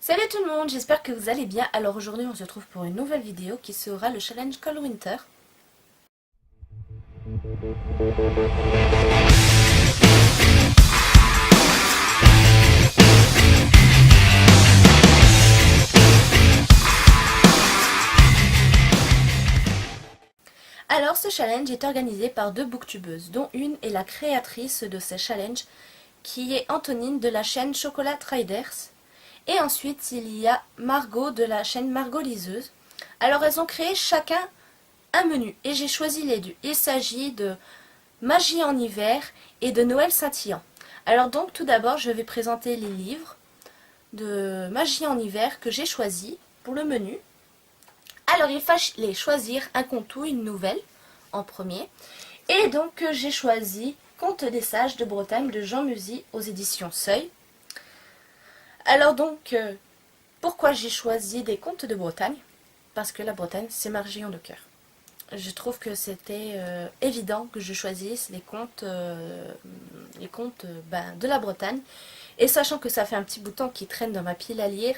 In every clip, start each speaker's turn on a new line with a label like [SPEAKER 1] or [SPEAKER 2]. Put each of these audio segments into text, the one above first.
[SPEAKER 1] Salut tout le monde, j'espère que vous allez bien. Alors aujourd'hui on se retrouve pour une nouvelle vidéo qui sera le challenge Cold Winter. Alors ce challenge est organisé par deux booktubeuses, dont une est la créatrice de ce challenge qui est Antonine de la chaîne Chocolat Traders. Et ensuite il y a Margot de la chaîne Margot Liseuse. Alors elles ont créé chacun un menu et j'ai choisi les deux. Il s'agit de Magie en hiver et de Noël scintillant. Alors donc tout d'abord je vais présenter les livres de Magie en hiver que j'ai choisis pour le menu. Alors il fallait choisir un conte ou une nouvelle en premier. Et donc j'ai choisi Contes des sages de Bretagne de Jean Musy aux éditions Seuil. Alors donc pourquoi j'ai choisi des contes de Bretagne? Parce que la Bretagne c'est ma région de cœur. Je trouve que c'était évident que je choisisse les contes de la Bretagne. Et sachant que ça fait un petit bout de temps qu'il traîne dans ma pile à lire,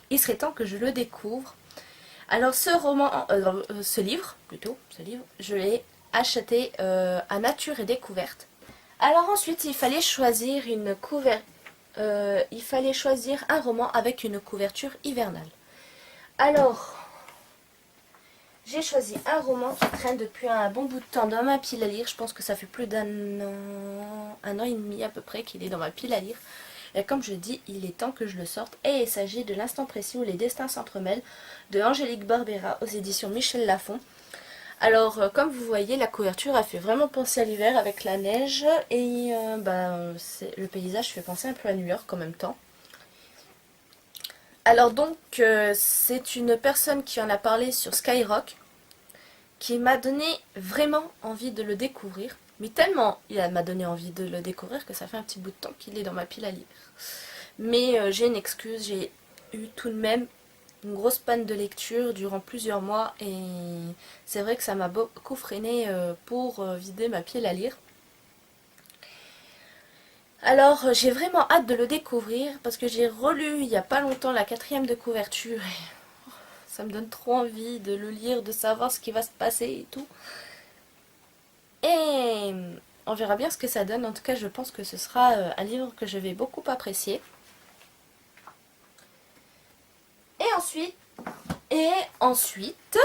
[SPEAKER 1] il serait temps que je le découvre. Alors ce livre, je l'ai acheté à Nature et Découverte. Alors ensuite, il fallait choisir un roman avec une couverture hivernale. Alors, j'ai choisi un roman qui traîne depuis un bon bout de temps dans ma pile à lire. Je pense que ça fait plus un an et demi à peu près qu'il est dans ma pile à lire. Et comme je dis, il est temps que je le sorte. Et il s'agit de L'instant précis où les destins s'entremêlent de Angélique Barbera aux éditions Michel Lafon. Alors, comme vous voyez, la couverture a fait vraiment penser à l'hiver avec la neige. Et le paysage fait penser un peu à New York en même temps. Alors donc, c'est une personne qui en a parlé sur Skyrock, qui m'a donné vraiment envie de le découvrir. Mais tellement il m'a donné envie de le découvrir que ça fait un petit bout de temps qu'il est dans ma pile à lire. Mais j'ai une excuse, j'ai eu tout de même une grosse panne de lecture durant plusieurs mois. Et c'est vrai que ça m'a beaucoup freiné pour vider ma pile à lire. Alors j'ai vraiment hâte de le découvrir parce que j'ai relu il n'y a pas longtemps la 4e de couverture. Et ça me donne trop envie de le lire, de savoir ce qui va se passer et tout. Et on verra bien ce que ça donne. En tout cas, je pense que ce sera un livre que je vais beaucoup apprécier. Et ensuite,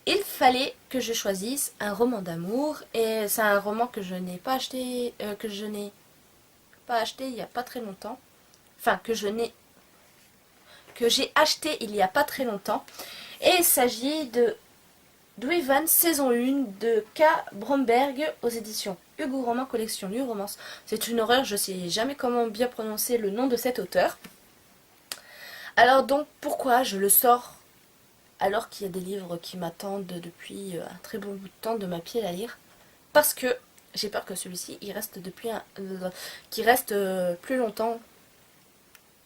[SPEAKER 1] il fallait que je choisisse un roman d'amour. Et c'est un roman que je n'ai pas acheté, il n'y a pas très longtemps. Enfin, que j'ai acheté il n'y a pas très longtemps. Et il s'agit de Dwyvan, saison 1 de K. Bromberg aux éditions Hugo Roman Collection New Romance. C'est une horreur, je ne sais jamais comment bien prononcer le nom de cet auteur. Alors donc, pourquoi je le sors alors qu'il y a des livres qui m'attendent depuis un très bon bout de temps de ma pile à lire? Parce que j'ai peur que celui-ci il reste plus longtemps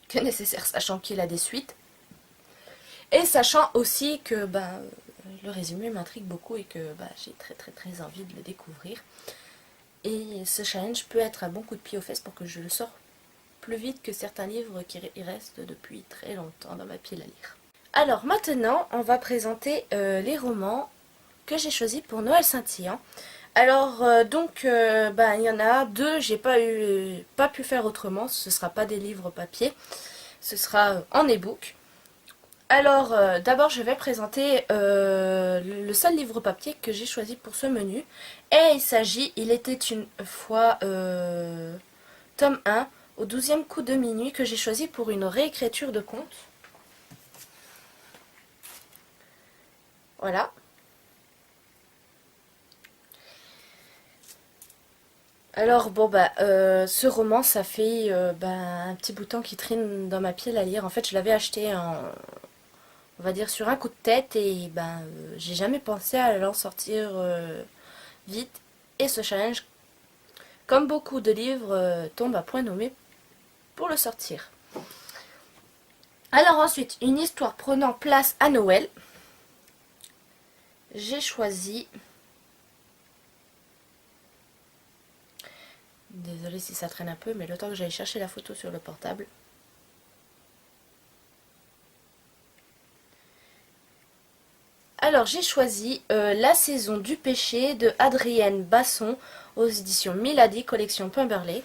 [SPEAKER 1] que nécessaire, sachant qu'il a des suites. Et sachant aussi que le résumé m'intrigue beaucoup et que j'ai très envie de le découvrir. Et ce challenge peut être un bon coup de pied aux fesses pour que je le sorte plus vite que certains livres qui restent depuis très longtemps dans ma pile à lire. Alors maintenant, on va présenter les romans que j'ai choisis pour Noël scintillant. Alors il y en a deux, j'ai pas pu faire autrement, ce ne sera pas des livres papier, ce sera en e-book. Alors, d'abord, je vais présenter le seul livre papier que j'ai choisi pour ce menu. Et il était une fois, tome 1, au 12e coup de minuit, que j'ai choisi pour une réécriture de conte. Voilà. Alors, ce roman, ça fait un petit bout de temps qu'il traîne dans ma pile à lire. En fait, je l'avais acheté on va dire sur un coup de tête et j'ai jamais pensé à l'en sortir vite. Et ce challenge, comme beaucoup de livres, tombe à point nommé pour le sortir. Alors ensuite, une histoire prenant place à Noël. J'ai choisi... Désolée si ça traîne un peu, mais le temps que j'aille chercher la photo sur le portable. Alors j'ai choisi La saison du péché de Adrienne Basson aux éditions Milady, collection Pemberley.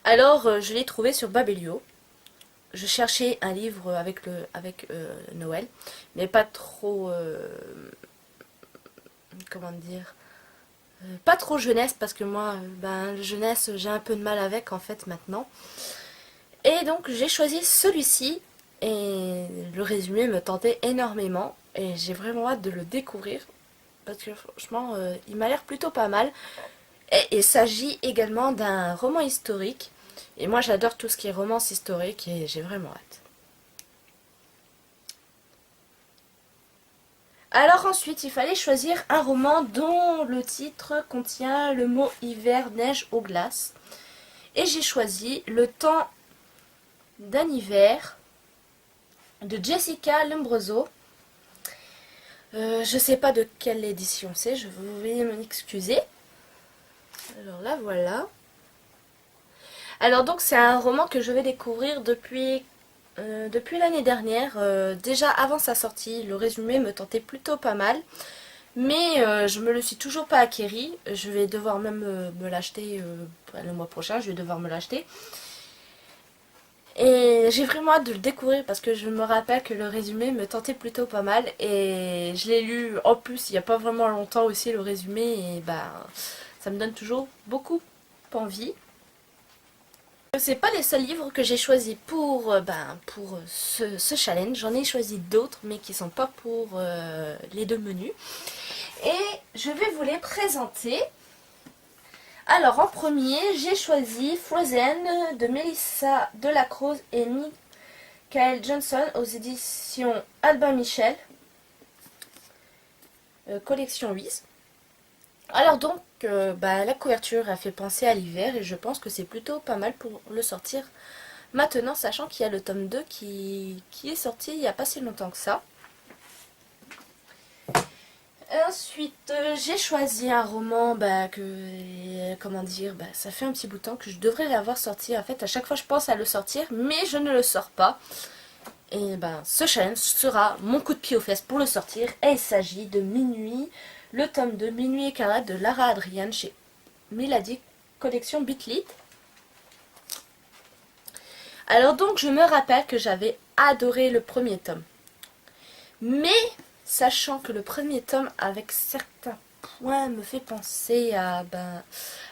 [SPEAKER 1] Alors je l'ai trouvé sur Babelio. Je cherchais un livre avec Noël, mais pas trop comment dire, pas trop jeunesse, parce que moi jeunesse j'ai un peu de mal avec en fait maintenant. Et donc j'ai choisi celui-ci et le résumé me tentait énormément et j'ai vraiment hâte de le découvrir parce que franchement il m'a l'air plutôt pas mal. Et il s'agit également d'un roman historique et moi j'adore tout ce qui est romance historique et j'ai vraiment hâte. Alors ensuite il fallait choisir un roman dont le titre contient le mot hiver, neige ou glace. Et j'ai choisi Le temps d'un hiver de Jessica Lombroso. Je sais pas de quelle édition c'est, je vais m'en excuser. Alors là voilà. Alors donc c'est un roman que je vais découvrir depuis l'année dernière. Déjà avant sa sortie, le résumé me tentait plutôt pas mal. Mais je me le suis toujours pas acquéri. Je vais devoir même me l'acheter le mois prochain, je vais devoir me l'acheter. Et j'ai vraiment hâte de le découvrir parce que je me rappelle que le résumé me tentait plutôt pas mal. Et je l'ai lu en plus il n'y a pas vraiment longtemps aussi le résumé. Et ça me donne toujours beaucoup envie. C'est pas les seuls livres que j'ai choisis pour ce challenge. J'en ai choisi d'autres mais qui sont pas pour les deux menus. Et je vais vous les présenter. Alors en premier, j'ai choisi Frozen de Melissa Delacroze et Michael Johnson aux éditions Albin Michel, collection 8. Alors donc, la couverture a fait penser à l'hiver et je pense que c'est plutôt pas mal pour le sortir maintenant, sachant qu'il y a le tome 2 qui est sorti il n'y a pas si longtemps que ça. Ensuite, j'ai choisi un roman ça fait un petit bout de temps que je devrais l'avoir sorti. En fait, à chaque fois, je pense à le sortir, mais je ne le sors pas. Et ce challenge sera mon coup de pied aux fesses pour le sortir. Et il s'agit de Minuit, le tome de Minuit écarlate de Lara Adrian chez Milady, collection Bitlit. Alors donc, je me rappelle que j'avais adoré le premier tome. Mais sachant que le premier tome, avec certains points, me fait penser à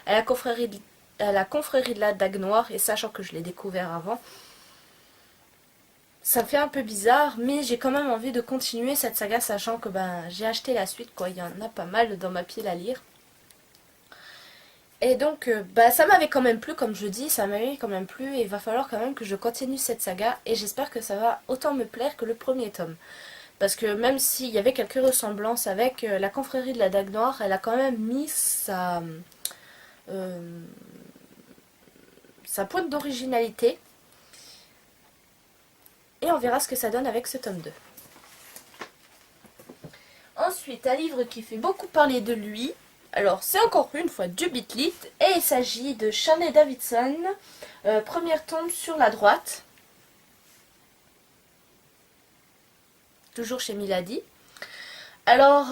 [SPEAKER 1] la confrérie de la Dague Noire, et sachant que je l'ai découvert avant, ça me fait un peu bizarre, mais j'ai quand même envie de continuer cette saga, sachant que j'ai acheté la suite, quoi. Il y en a pas mal dans ma pile à lire. Et donc, ça m'avait quand même plu, comme je dis, ça m'avait quand même plu, et il va falloir quand même que je continue cette saga, et j'espère que ça va autant me plaire que le premier tome. Parce que même s'il y avait quelques ressemblances avec la confrérie de la Dague Noire, elle a quand même mis sa pointe d'originalité. Et on verra ce que ça donne avec ce tome 2. Ensuite, un livre qui fait beaucoup parler de lui. Alors, c'est encore une fois du Bitlit. Et il s'agit de Shirley Davidson. Première tome sur la droite. Toujours chez Milady. Alors,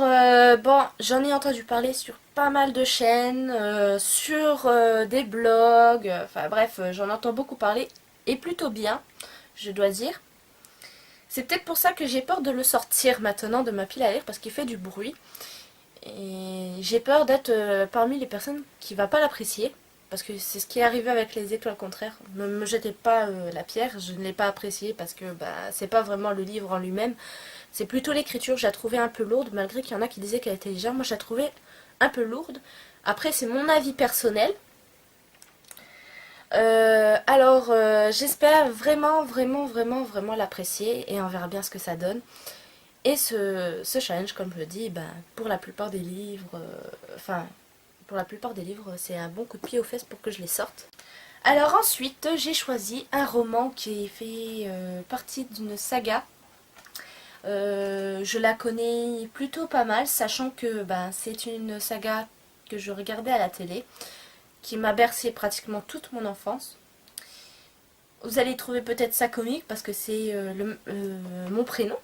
[SPEAKER 1] j'en ai entendu parler sur pas mal de chaînes, sur des blogs, enfin bref, j'en entends beaucoup parler, et plutôt bien, je dois dire. C'est peut-être pour ça que j'ai peur de le sortir maintenant de ma pile à lire, parce qu'il fait du bruit. Et j'ai peur d'être parmi les personnes qui ne vont pas l'apprécier, parce que c'est ce qui est arrivé avec Les Étoiles contraires. Ne me jetez pas la pierre, je ne l'ai pas apprécié, parce que c'est pas vraiment le livre en lui-même. C'est plutôt l'écriture, je la trouvais un peu lourde, malgré qu'il y en a qui disaient qu'elle était légère. Moi, je la trouvais un peu lourde. Après, c'est mon avis personnel. J'espère vraiment, vraiment, vraiment, vraiment l'apprécier et on verra bien ce que ça donne. Et ce challenge, comme je dis, pour la plupart des livres, c'est un bon coup de pied aux fesses pour que je les sorte. Alors ensuite, j'ai choisi un roman qui fait partie d'une saga. Je la connais plutôt pas mal, sachant que c'est une saga que je regardais à la télé, qui m'a bercé pratiquement toute mon enfance. Vous allez trouver peut-être ça comique parce que c'est mon prénom.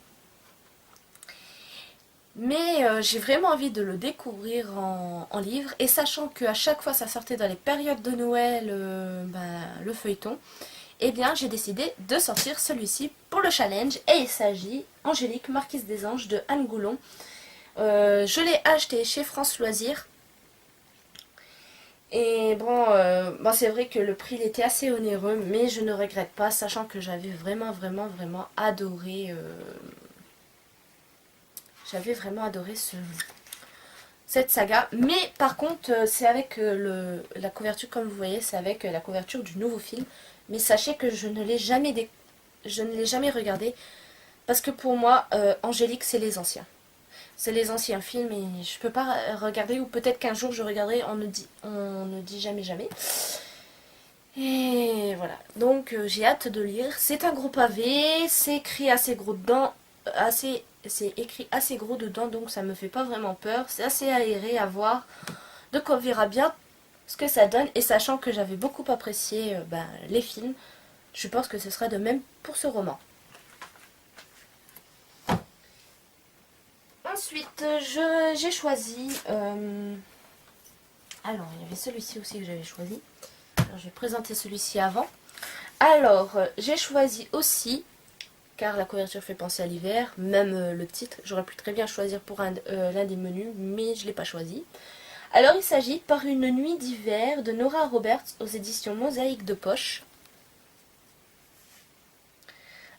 [SPEAKER 1] Mais j'ai vraiment envie de le découvrir en livre. Et sachant qu'à chaque fois ça sortait dans les périodes de Noël, le feuilleton, eh bien j'ai décidé de sortir celui-ci pour le challenge. Et il s'agit Angélique, Marquise des Anges de Anne Goulon. Je l'ai acheté chez France Loisirs. Et bon, c'est vrai que le prix il était assez onéreux, mais je ne regrette pas, sachant que j'avais vraiment adoré. J'avais vraiment adoré cette saga. Mais par contre, c'est avec la couverture, comme vous voyez, c'est avec la couverture du nouveau film. Mais sachez que je ne l'ai jamais regardé. Parce que pour moi, Angélique, c'est les anciens. C'est les anciens films et je peux pas regarder, ou peut-être qu'un jour je regarderai, on ne dit jamais jamais. Et voilà, donc j'ai hâte de lire. C'est un gros pavé, c'est écrit assez gros dedans, c'est écrit assez gros dedans, donc ça me fait pas vraiment peur. C'est assez aéré à voir, donc on verra bien ce que ça donne. Et sachant que j'avais beaucoup apprécié les films, je pense que ce sera de même pour ce roman. Ensuite, j'ai choisi... alors, il y avait celui-ci aussi que j'avais choisi. Alors, je vais présenter celui-ci avant. Alors, j'ai choisi aussi, car la couverture fait penser à l'hiver, même le titre, j'aurais pu très bien choisir pour l'un des menus, mais je ne l'ai pas choisi. Alors, il s'agit Par une nuit d'hiver de Nora Roberts aux éditions Mosaïque de Poche.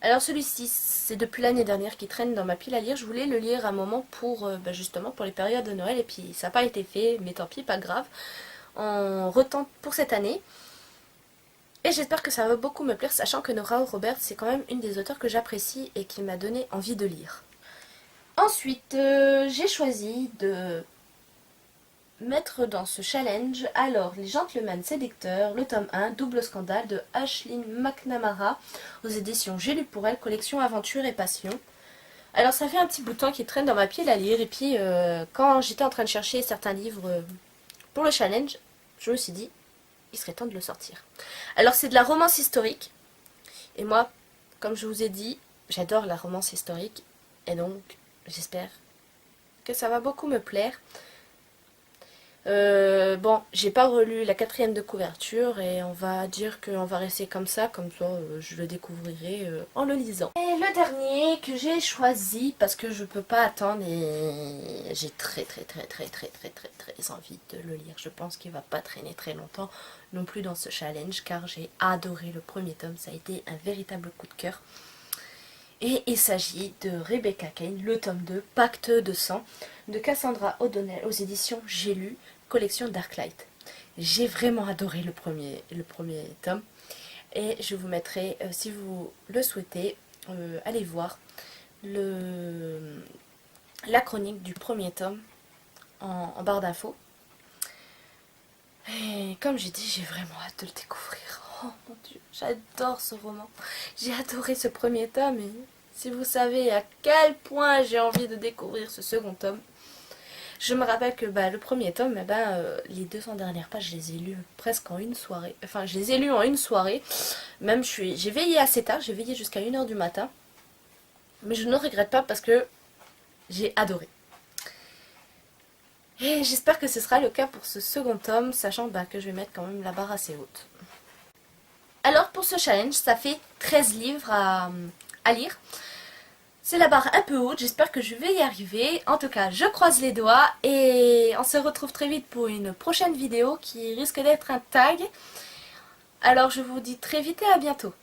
[SPEAKER 1] Alors celui-ci, c'est depuis l'année dernière qui traîne dans ma pile à lire. Je voulais le lire à un moment pour justement pour les périodes de Noël. Et puis ça n'a pas été fait, mais tant pis, pas grave. On retente pour cette année. Et j'espère que ça va beaucoup me plaire, sachant que Nora Roberts, c'est quand même une des auteurs que j'apprécie et qui m'a donné envie de lire. Ensuite, j'ai choisi de mettre dans ce challenge alors Les Gentlemen Séducteurs, le tome 1, Double Scandale de Aisling McNamara aux éditions J'ai lu pour elle, collection Aventure et Passion. Alors ça fait un petit bout de temps qu'il traîne dans ma pile à lire, et puis quand j'étais en train de chercher certains livres pour le challenge, je me suis dit il serait temps de le sortir. Alors c'est de la romance historique, et moi, comme je vous ai dit, j'adore la romance historique, et donc j'espère que ça va beaucoup me plaire. J'ai pas relu la 4e de couverture et on va dire qu'on va rester comme ça je le découvrirai en le lisant. Et le dernier que j'ai choisi parce que je peux pas attendre et j'ai très envie de le lire. Je pense qu'il va pas traîner très longtemps non plus dans ce challenge car j'ai adoré le premier tome, ça a été un véritable coup de cœur. Et il s'agit de Rebecca Kane, le tome 2, Pacte de sang, de Cassandra O'Donnell aux éditions J'ai lu, collection Darklight. J'ai vraiment adoré le premier tome. Et je vous mettrai, si vous le souhaitez, allez voir la chronique du premier tome en barre d'infos. Et comme j'ai dit, j'ai vraiment hâte de le découvrir. Oh mon dieu, j'adore ce roman. J'ai adoré ce premier tome et si vous savez à quel point j'ai envie de découvrir ce second tome. Je me rappelle que le premier tome, les 200 dernières pages, je les ai lues presque en une soirée. Enfin, je les ai lues en une soirée. Même j'ai veillé assez tard, j'ai veillé jusqu'à 1h du matin. Mais je ne regrette pas parce que j'ai adoré. Et j'espère que ce sera le cas pour ce second tome, sachant que je vais mettre quand même la barre assez haute. Alors pour ce challenge, ça fait 13 livres à lire. C'est la barre un peu haute, j'espère que je vais y arriver. En tout cas, je croise les doigts et on se retrouve très vite pour une prochaine vidéo qui risque d'être un tag. Alors je vous dis très vite et à bientôt.